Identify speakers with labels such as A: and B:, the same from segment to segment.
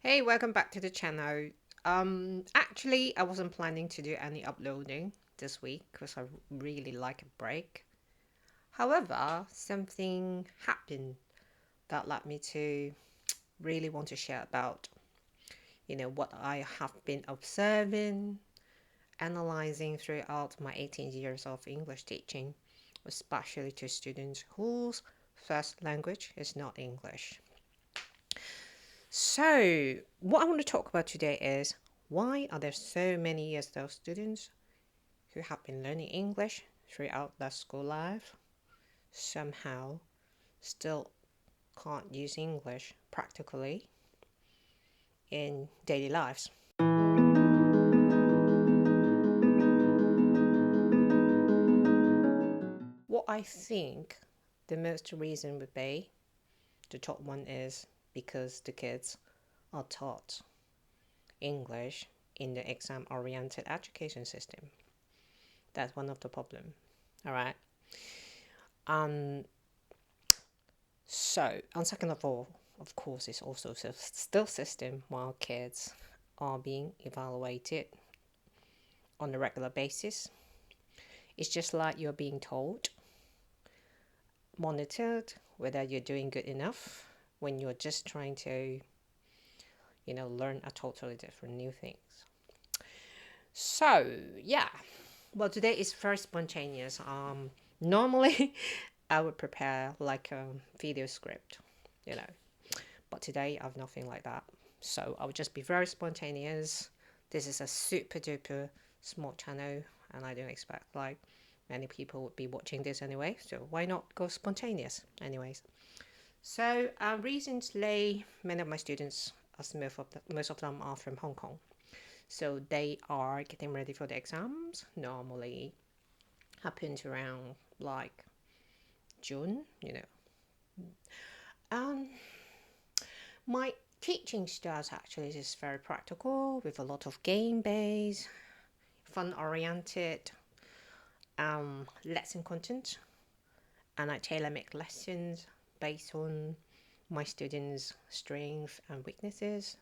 A: Hey, welcome back to the channel. Actually, I wasn't planning to do any uploading this week because I really like a break. However, something happened that led me to really want to share about, what I have been observing, analyzing throughout my 18 years of English teaching, especially to students whose first language is not English. So, what I want to talk about today is why are there so many ESL students who have been learning English throughout their school life somehow still can't use English practically in daily lives? What I think the most reason would be, the top one is because the kids are taught English in the exam-oriented education system. That's one of the problem. All right. So, and second of all, of course, it's also still system while kids are being evaluated on a regular basis. It's just like you're being told, monitored, whether you're doing good enough when you're just trying to, learn a totally different new things. So, yeah. Well, today is very spontaneous. Normally, I would prepare like a video script, but today I have nothing like that. So I would just be very spontaneous. This is a super duper small channel, and I don't expect like many people would be watching this anyway. So why not go spontaneous, anyways? So recently, many of my students, as most of them are from Hong Kong, so they are getting ready for the exams. Normally happens around like June, My teaching style actually is very practical with a lot of game-based, fun-oriented lesson content, and I tailor-make lessons based on my students' strengths and weaknesses,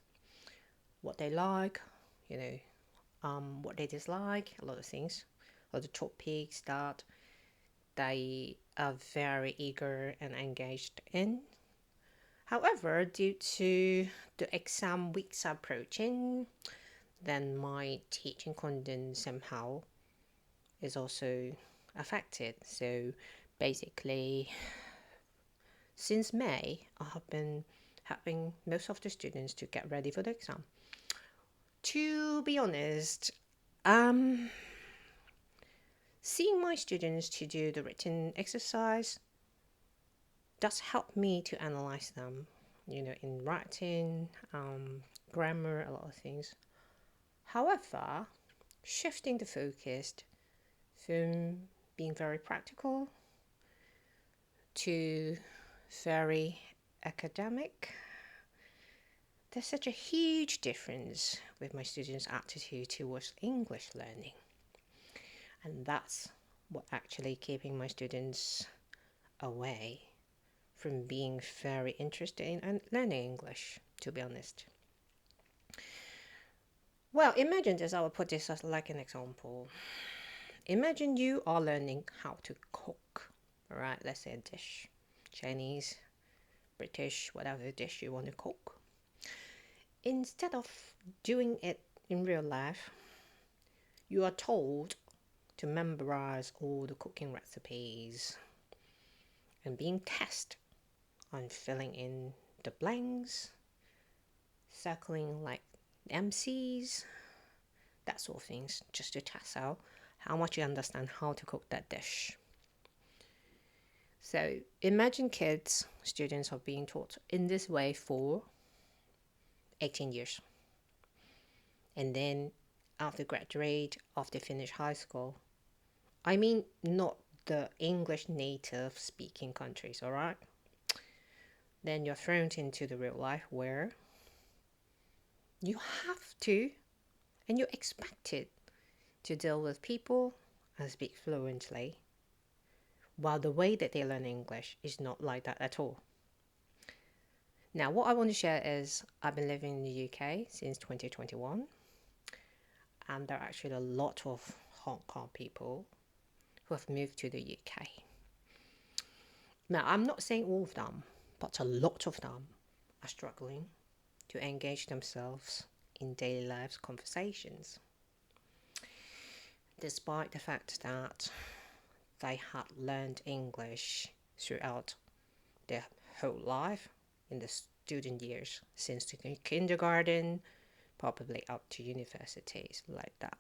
A: what they like, what they dislike, a lot of things, or the topics that they are very eager and engaged in. However, due to the exam weeks approaching, then my teaching content somehow is also affected. So basically, since May, I have been helping most of the students to get ready for the exam. To be honest, seeing my students to do the written exercise does help me to analyze them, in writing, grammar, a lot of things. However, shifting the focus from being very practical to very academic, there's such a huge difference with my students' attitude towards English learning. And that's what actually keeping my students away from being very interested in learning English, to be honest. Well, imagine this, I will put this as like an example. Imagine you are learning how to cook, all right? Let's say a dish, Chinese, British, whatever dish you want to cook. Instead of doing it in real life, you are told to memorize all the cooking recipes and being tested on filling in the blanks, circling like MCs, that sort of things, just to test out how much you understand how to cook that dish. So imagine students are being taught in this way for 18 years. And then after graduate, after finish high school, I mean not the English native speaking countries, all right? Then you're thrown into the real life where you have to, and you're expected to deal with people and speak fluently, while the way that they learn English is not like that at all. Now, what I want to share is I've been living in the UK since 2021, and there are actually a lot of Hong Kong people who have moved to the UK. Now, I'm not saying all of them, but a lot of them are struggling to engage themselves in daily life conversations, despite the fact that they had learned English throughout their whole life in the student years, since the kindergarten, probably up to universities like that.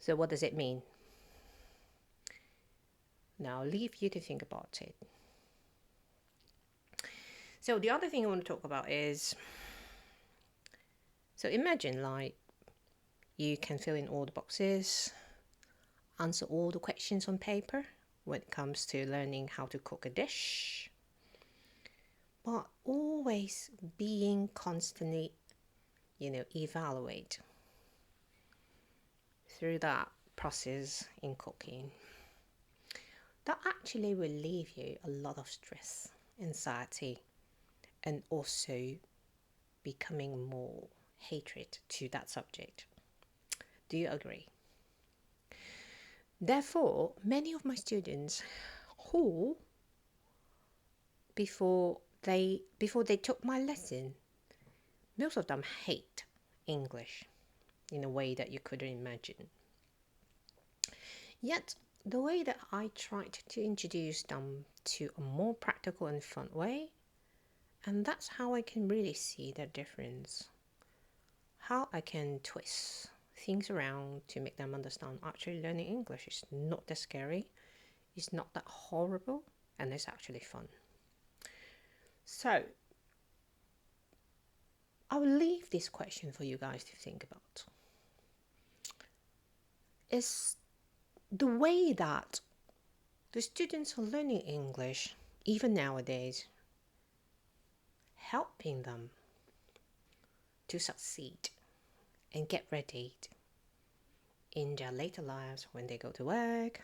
A: So what does it mean? Now I'll leave you to think about it. So the other thing I want to talk about is, so imagine like you can fill in all the boxes, answer all the questions on paper when it comes to learning how to cook a dish, but always being constantly, evaluate through that process in cooking. That actually will leave you a lot of stress, anxiety, and also becoming more hatred to that subject. Do you agree? Therefore, many of my students who, before they took my lesson, most of them hate English in a way that you couldn't imagine. Yet, the way that I tried to introduce them to a more practical and fun way, and that's how I can really see the difference. How I can twist things around to make them understand actually learning English is not that scary, it's not that horrible, and it's actually fun. So, I will leave this question for you guys to think about. Is the way that the students are learning English, even nowadays, helping them to succeed and get ready in their later lives when they go to work,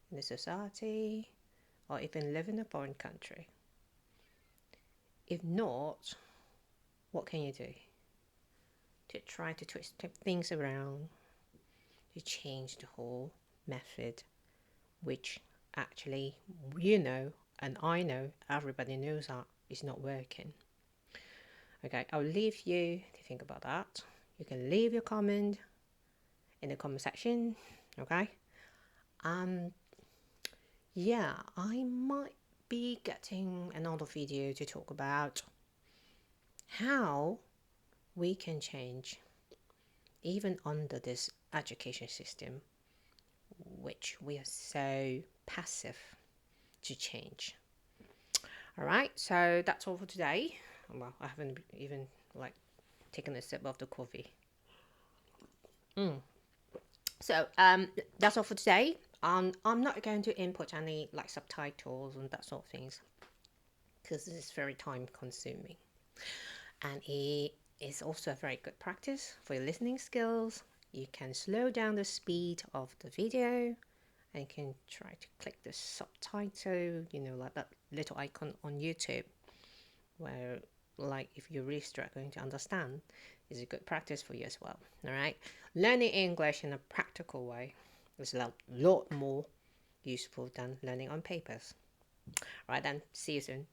A: in the society, or even live in a foreign country? If not, what can you do to try to twist things around, to change the whole method, which actually and I know, everybody knows that it's not working. Okay, I'll leave you to think about that. You can leave your comment in the comment section, okay? Yeah, I might be getting another video to talk about how we can change even under this education system, which we are so passive to change. All right, so that's all for today. Well, I haven't even taken a sip of the coffee. So that's all for today. I'm not going to input any subtitles and that sort of things, because this is very time consuming, and it is also a very good practice for your listening skills. You can slow down the speed of the video, and you can try to click the subtitle, like that little icon on YouTube, where if you're really struggling to understand, is a good practice for you as well. All right, learning English in a practical way is a lot more useful than learning on papers. All right, then, see you soon.